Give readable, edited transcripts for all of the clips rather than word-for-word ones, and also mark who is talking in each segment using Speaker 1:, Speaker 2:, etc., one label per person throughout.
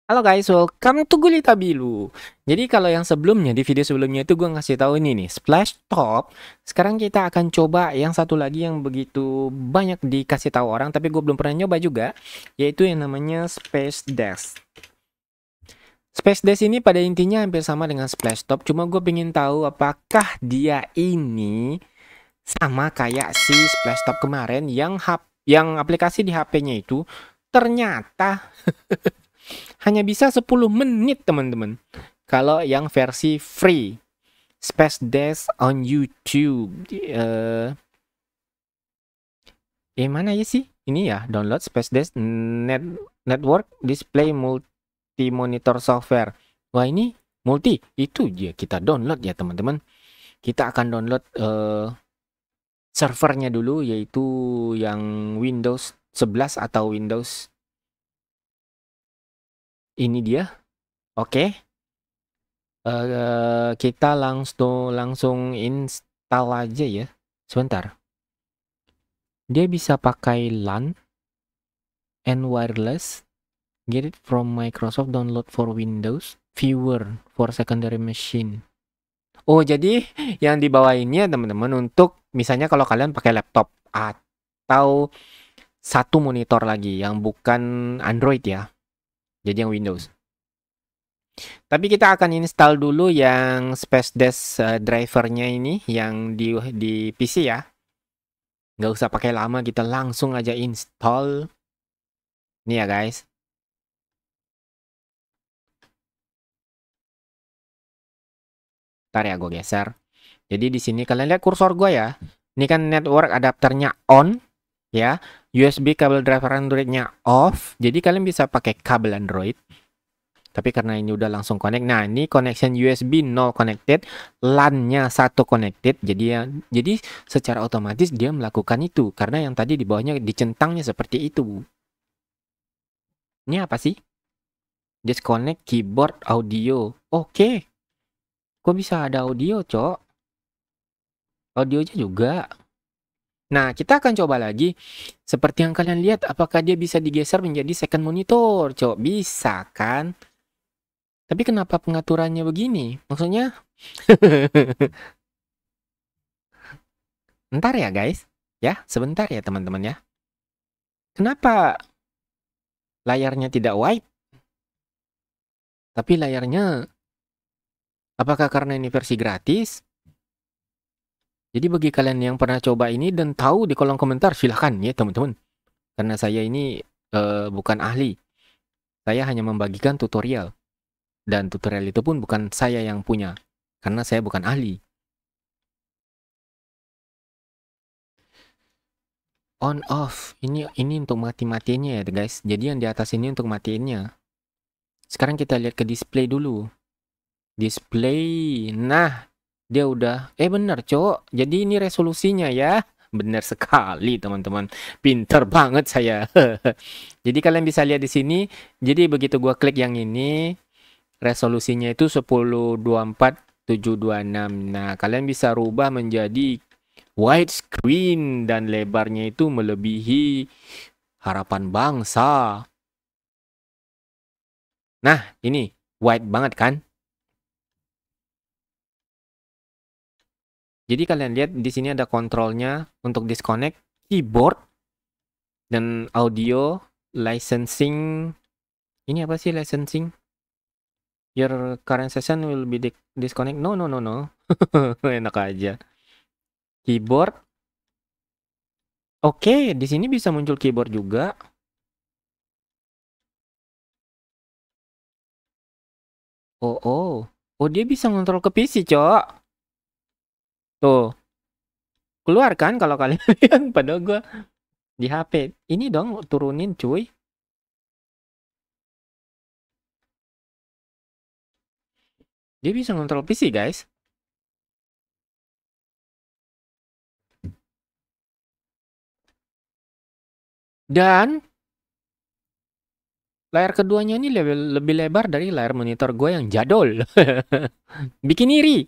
Speaker 1: Halo guys, welcome to Gulita Bilu. Jadi kalau yang sebelumnya, di video sebelumnya itu gue ngasih tahu ini nih, Splash Top. Sekarang kita akan coba yang satu lagi yang begitu banyak dikasih tahu orang, tapi gue belum pernah nyoba juga, yaitu yang namanya Space Dash. Space Dash ini pada intinya hampir sama dengan Splash Top, cuma gue pengen tahu apakah dia ini sama kayak si Splash Top kemarin yang aplikasi di HP-nya itu ternyata hanya bisa 10 menit, teman-teman. Kalau yang versi free, Space Dash on YouTube. Mana ya sih? Ini ya, download Space Dash Network Display Multi Monitor Software. Wah, ini multi. Itu dia kita download ya, teman-teman. Kita akan download servernya dulu, yaitu yang Windows 11 atau Windows. Ini dia. Oke. Kita langsung install aja ya. Sebentar. Dia bisa pakai LAN and wireless. Get it from Microsoft, download for Windows, viewer for secondary machine. Oh, jadi yang di bawah ini ya teman-teman, untuk misalnya kalau kalian pakai laptop atau satu monitor lagi yang bukan Android ya. Jadi yang Windows. Tapi kita akan install dulu yang Space Dash drivernya ini yang di PC ya. Nggak usah pakai lama, kita langsung aja install. Nih ya guys. Ntar ya gue geser. Jadi di sini kalian lihat kursor gue ya. Ini kan network adapternya on ya. USB kabel driver Androidnya off. Jadi kalian bisa pakai kabel Android. Tapi karena ini udah langsung connect. Nah, ini connection USB 0 connected, LAN-nya 1 connected. Jadi secara otomatis dia melakukan itu karena yang tadi di bawahnya dicentangnya seperti itu. Ini apa sih? Disconnect keyboard audio. Oke. Kok bisa ada audio, Cok? Audionya juga. Nah, kita akan coba lagi. Seperti yang kalian lihat, apakah dia bisa digeser menjadi second monitor? Cok, bisa kan? Tapi kenapa pengaturannya begini? Maksudnya, ntar ya guys. Ya, sebentar ya teman-teman ya. Kenapa layarnya tidak white? Tapi layarnya, apakah karena ini versi gratis? Jadi bagi kalian yang pernah coba ini dan tahu, di kolom komentar silahkan ya teman-teman. Karena saya ini bukan ahli. Saya hanya membagikan tutorial. Dan tutorial itu pun bukan saya yang punya. Karena saya bukan ahli. On off. Ini untuk mati-matiinnya ya guys. Jadi yang di atas ini untuk matiinnya. Sekarang kita lihat ke display dulu. Display. Nah, dia udah. Bener, Cok. Jadi ini resolusinya ya. Bener sekali, teman-teman. Pinter banget saya. Jadi kalian bisa lihat di sini. Jadi begitu gua klik yang ini, resolusinya itu 1024 726. Nah, kalian bisa rubah menjadi widescreen dan lebarnya itu melebihi harapan bangsa. Nah, ini wide banget kan? Jadi kalian lihat di sini ada kontrolnya untuk disconnect keyboard dan audio licensing. Ini apa sih licensing? Your current session will be disconnect. No. Enak aja. Keyboard. Oke, di sini bisa muncul keyboard juga. Oh, dia bisa ngontrol ke PC, Cok. Tuh, keluar kan kalau kalian lihat, padahal gue di HP. Ini dong turunin, cuy. Dia bisa ngontrol PC, guys. Dan layar keduanya ini lebih lebar dari layar monitor gue yang jadul. Bikin iri.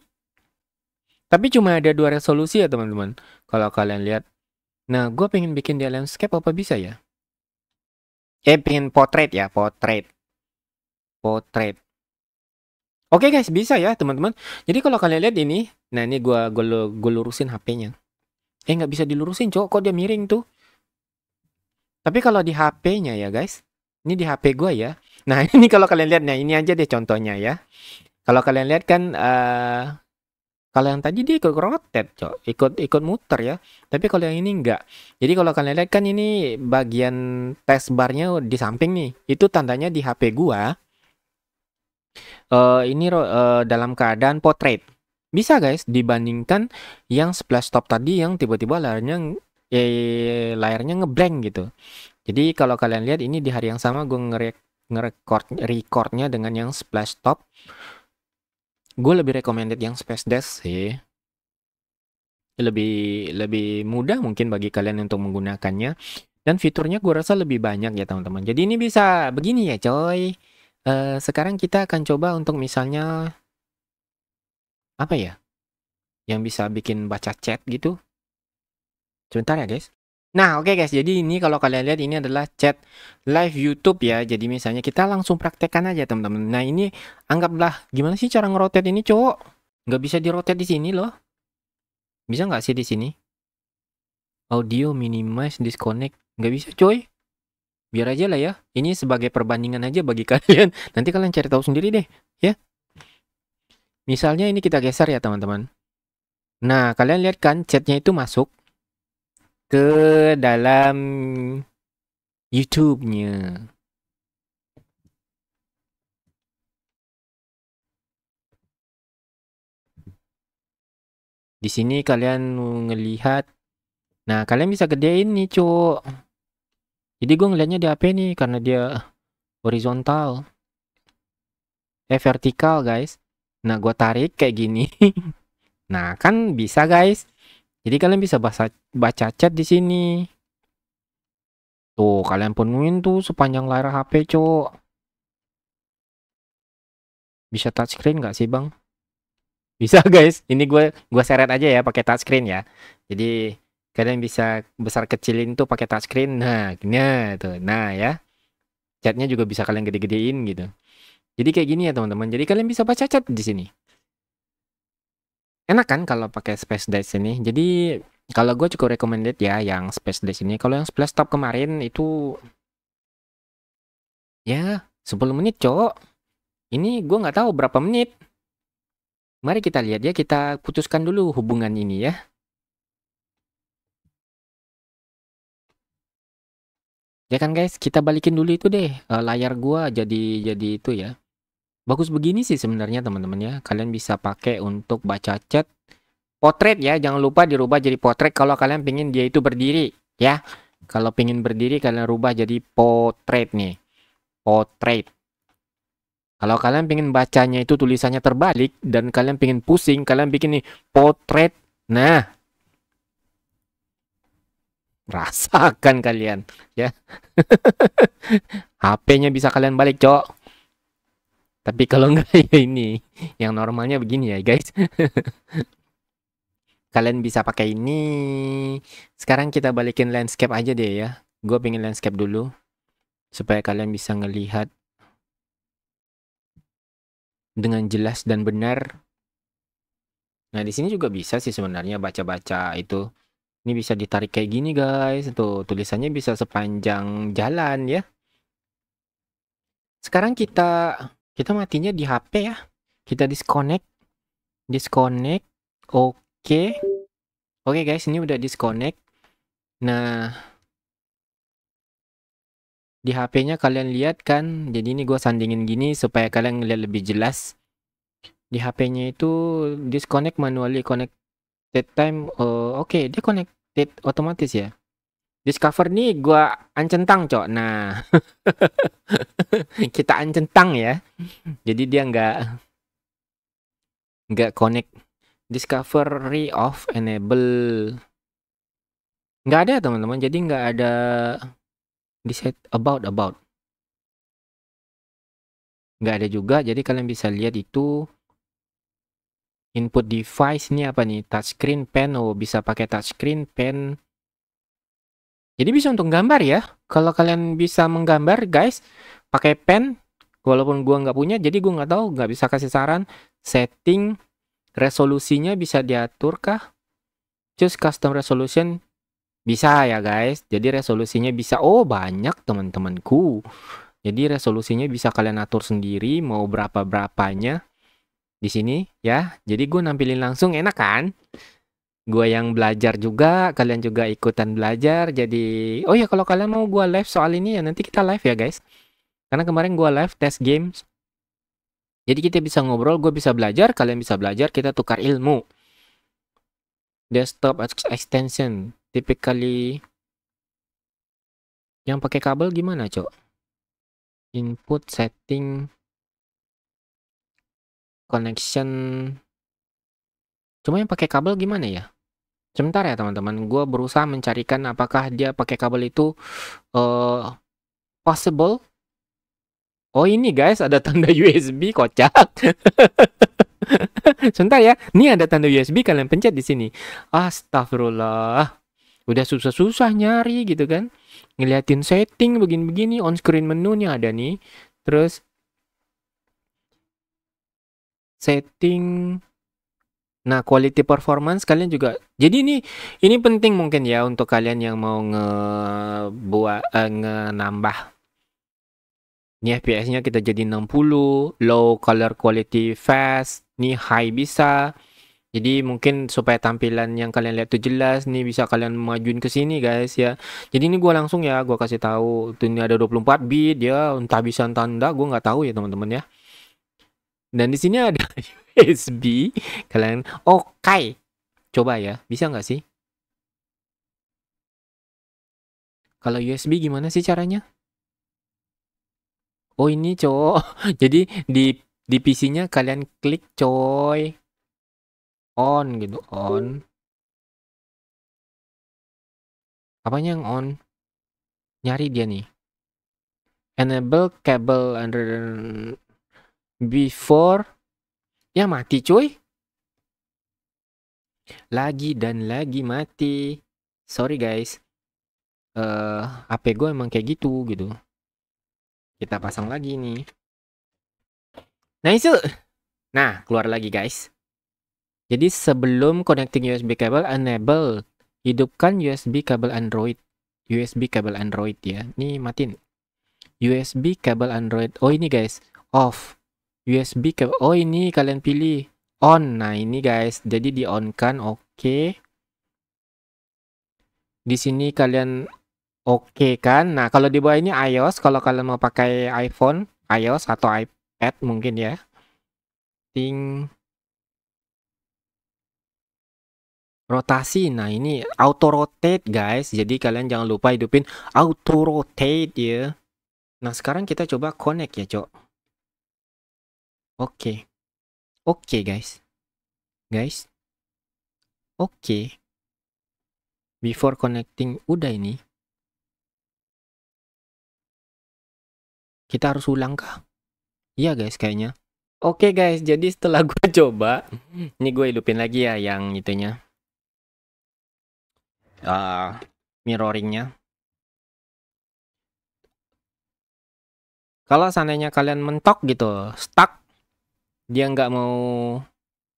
Speaker 1: Tapi cuma ada 2 resolusi ya, teman-teman. Kalau kalian lihat. Nah, gue pengen bikin dia landscape, apa bisa ya? Pengen portrait ya, portrait. portrait. Oke guys, bisa ya teman-teman. Jadi kalau kalian lihat ini, nah ini gua lurusin HP-nya. Nggak bisa dilurusin, cowok. Kok dia miring tuh? Tapi kalau di HP-nya ya guys, ini di HP gua ya. Nah ini kalau kalian lihat, nah ini aja deh contohnya ya. Kalau kalian lihat kan, kalau yang tadi dia ikut rotate, cok, ikut muter ya. Tapi kalau yang ini enggak. Jadi kalau kalian lihat kan ini bagian taskbar-nya di samping nih. Itu tandanya di HP gua. Ini dalam keadaan portrait. Bisa guys, dibandingkan yang splash top tadi yang tiba-tiba layarnya ngeblank gitu. Jadi kalau kalian lihat ini di hari yang sama gue recordnya dengan yang splash top. Gue lebih recommended yang Space Dash sih. Lebih mudah mungkin bagi kalian untuk menggunakannya. Dan fiturnya gue rasa lebih banyak ya teman-teman. Jadi ini bisa begini ya coy. Sekarang kita akan coba untuk misalnya apa ya? Yang bisa bikin baca chat gitu. Sebentar ya guys. Nah oke guys, jadi ini kalau kalian lihat ini adalah chat live YouTube ya. Jadi misalnya kita langsung praktekkan aja teman-teman. Nah ini anggaplah gimana sih cara ngerotate ini cowok? Nggak bisa dirotate di sini loh. Bisa nggak sih di sini? Audio minimize disconnect. Nggak bisa coy. Biar aja lah ya. Ini sebagai perbandingan aja bagi kalian. Nanti kalian cari tahu sendiri deh ya. Misalnya ini kita geser ya teman-teman. Nah kalian lihat kan chatnya itu masuk ke dalam YouTube-nya. Di sini kalian ngelihat. Nah, kalian bisa gedein nih, Cuk. Jadi gue ngelihatnya di HP nih karena dia horizontal. Vertikal, guys. Nah, gue tarik kayak gini. Nah, kan bisa, guys. Jadi kalian bisa baca chat di sini. Tuh, kalian penuhin tuh sepanjang layar HP, Cuk. Bisa touchscreen nggak sih, Bang? Bisa, guys. Ini gue seret aja ya pakai touchscreen ya. Jadi kalian bisa besar kecilin tuh pakai touchscreen. Nah, tuh. Nah, ya. Chatnya juga bisa kalian gede-gedein gitu. Jadi kayak gini ya, teman-teman. Jadi kalian bisa baca chat di sini. Enak kan kalau pakai Space Dash ini. Jadi kalau gue cukup recommended ya yang Space Dash ini. Kalau yang Splash Top kemarin itu ya 10 menit, cowok. Ini gue nggak tahu berapa menit. Mari kita lihat ya, kita putuskan dulu hubungan ini ya. Ya kan guys, kita balikin dulu itu deh layar gua jadi itu ya. Bagus begini sih sebenarnya teman-teman ya. Kalian bisa pakai untuk baca chat. Portrait ya, jangan lupa dirubah jadi portrait kalau kalian pengen dia itu berdiri ya. Kalau pengen berdiri kalian rubah jadi portrait nih. Portrait. Kalau kalian pengen bacanya itu tulisannya terbalik dan kalian pengen pusing, kalian bikin nih portrait. Nah, rasakan kalian ya. HP-nya bisa kalian balik, Cok. Tapi kalau enggak ya ini yang normalnya begini ya, guys. Kalian bisa pakai ini. Sekarang kita balikin landscape aja deh ya. Gue pengen landscape dulu supaya kalian bisa ngelihat dengan jelas dan benar. Nah, di sini juga bisa sih sebenarnya baca-baca itu. Ini bisa ditarik kayak gini, guys. Tuh, tulisannya bisa sepanjang jalan ya. Sekarang kita matinya di HP ya. Kita disconnect. Disconnect. Oke. Oke guys, ini udah disconnect. Nah, di HP-nya kalian lihat kan. Jadi ini gue sandingin gini supaya kalian ngeliat lebih jelas. Di HP-nya itu disconnect manually connected time. Oke, dia connected otomatis ya. Discover nih gue ancentang, Cok. Nah, kita ancentang ya. Jadi dia nggak connect. Discovery off enable. Nggak ada teman-teman. Jadi nggak ada di set about. Nggak ada juga. Jadi kalian bisa lihat itu. Input device ini apa nih? Touchscreen pen. Oh, bisa pakai touchscreen pen. Jadi bisa untuk gambar ya. Kalau kalian bisa menggambar, guys, pakai pen, Walaupun gua nggak punya, jadi gua nggak tahu, nggak bisa kasih saran. Setting resolusinya bisa diatur kah? Choose custom resolution bisa ya guys. Jadi resolusinya bisa. Oh banyak teman-temanku. Jadi resolusinya bisa kalian atur sendiri mau berapa-berapanya di sini ya. Jadi gue nampilin langsung enak kan? Gue yang belajar juga, kalian juga ikutan belajar. Jadi, oh ya kalau kalian mau gue live soal ini ya nanti kita live ya guys. Karena kemarin gue live test games. Jadi kita bisa ngobrol, gue bisa belajar, kalian bisa belajar, kita tukar ilmu. Desktop extension, typically yang pakai kabel gimana, Cok? Input setting connection. Cuma yang pakai kabel gimana ya? Sebentar ya teman-teman, gue berusaha mencarikan apakah dia pakai kabel itu possible. Oh ini guys, ada tanda USB, kocak. Sebentar ya, ini ada tanda USB, kalian pencet di sini. Astagfirullah, udah susah-susah nyari gitu kan. Ngeliatin setting begini-begini, on screen menunya ada nih. Terus setting. Nah, quality performance kalian juga. Jadi ini penting mungkin ya untuk kalian yang mau nambah. Ini FPS-nya kita jadi 60, low color quality fast, nih high bisa. Jadi mungkin supaya tampilan yang kalian lihat tuh jelas, nih bisa kalian majuin ke sini guys ya. Jadi ini gua langsung ya, gua kasih tahu tuh ini ada 24 bit ya, entah bisa entah enggak, gua nggak tahu ya teman-teman ya. Dan di sini ada USB. Kalian oke. Coba ya, bisa nggak sih? Kalau USB gimana sih caranya? Oh ini cowok. Jadi di PC-nya kalian klik coy. On gitu, on. Apanya yang on? Nyari dia nih. Enable cable under before. Ya mati cuy. Lagi dan lagi mati. Sorry guys. HP gue emang kayak gitu. Kita pasang lagi nih. Nice. Nah, keluar lagi guys. Jadi sebelum connecting USB cable, enable. Hidupkan USB kabel Android. USB kabel Android ya. Nih matiin. USB kabel Android. Oh ini guys. Off. USB kabel. Oh ini kalian pilih. On. Nah ini guys. Jadi di on kan. Oke. Di sini kalian oke kan. Nah kalau di bawah ini iOS. Kalau kalian mau pakai iPhone. iOS atau iPad mungkin ya. Rotasi. Nah, ini auto rotate, guys. Jadi kalian jangan lupa hidupin auto rotate ya. Nah, sekarang kita coba connect ya, Cok. Oke. Oke, guys. Guys. Oke. Before connecting udah ini. Kita harus ulang kah? Iya, guys, kayaknya. Oke, guys. Jadi setelah gue coba, ini gue hidupin lagi ya yang itunya. Mirroringnya. Kalau seandainya kalian mentok gitu, stuck, dia nggak mau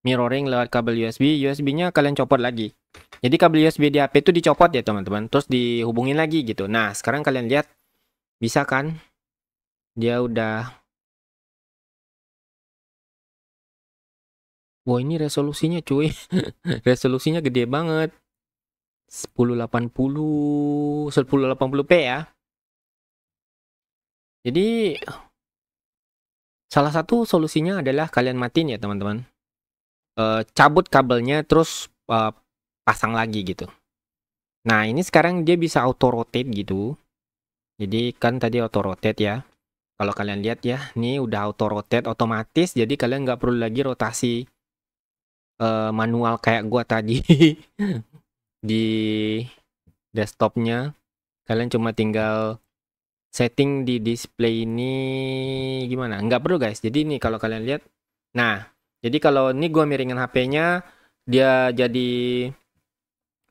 Speaker 1: mirroring lewat kabel USB, USB-nya kalian copot lagi. Jadi kabel USB di HP itu dicopot ya teman-teman, terus dihubungin lagi gitu. Nah, sekarang kalian lihat, bisa kan? Dia udah. Wah ini resolusinya cuy. Resolusinya gede banget. 1080p ya. Jadi salah satu solusinya adalah kalian matiin ya teman-teman. Cabut kabelnya terus pasang lagi gitu. Nah ini sekarang dia bisa auto rotate gitu. Jadi kan tadi auto rotate ya. Kalau kalian lihat ya, ini udah auto rotate otomatis. Jadi kalian nggak perlu lagi rotasi manual kayak gua tadi di desktopnya. Kalian cuma tinggal setting di display ini gimana? Nggak perlu guys. Jadi ini kalau kalian lihat, nah, jadi kalau ini gua miringin HP-nya, dia jadi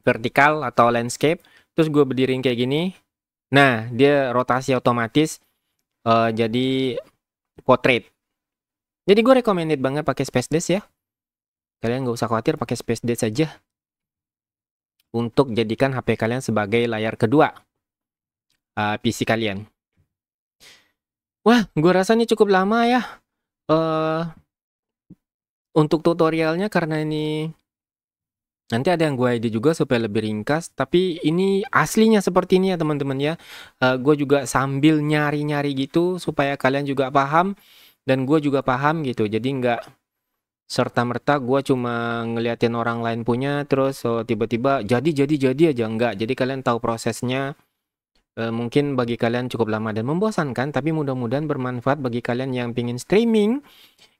Speaker 1: vertikal atau landscape, terus gue berdiriin kayak gini. Nah, dia rotasi otomatis. Jadi portrait. Jadi gue recommended banget pakai Space Dash ya. Kalian nggak usah khawatir, pakai Space Dash saja untuk jadikan HP kalian sebagai layar kedua PC kalian. Wah, gue rasa ini cukup lama ya untuk tutorialnya, karena ini nanti ada yang gue edit juga supaya lebih ringkas. Tapi ini aslinya seperti ini ya teman-teman ya. Gue juga sambil nyari-nyari gitu supaya kalian juga paham dan gue juga paham gitu. Jadi nggak serta-merta gue cuma ngeliatin orang lain punya terus tiba-tiba jadi aja, enggak. Jadi kalian tahu prosesnya. Mungkin bagi kalian cukup lama dan membosankan, tapi mudah-mudahan bermanfaat bagi kalian yang pingin streaming.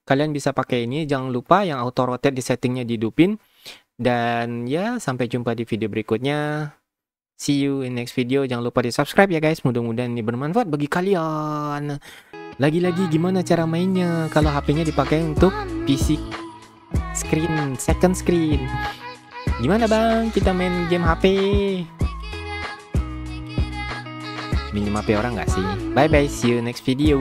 Speaker 1: Kalian bisa pakai ini, jangan lupa yang auto rotate di settingnya dihidupin. Dan ya, sampai jumpa di video berikutnya. See you in next video. Jangan lupa di subscribe ya guys, mudah-mudahan ini bermanfaat bagi kalian. Lagi-lagi gimana cara mainnya kalau HP-nya dipakai untuk PC screen, second screen. Gimana bang kita main game HP? Minjem HP orang nggak sih? Bye bye, see you next video.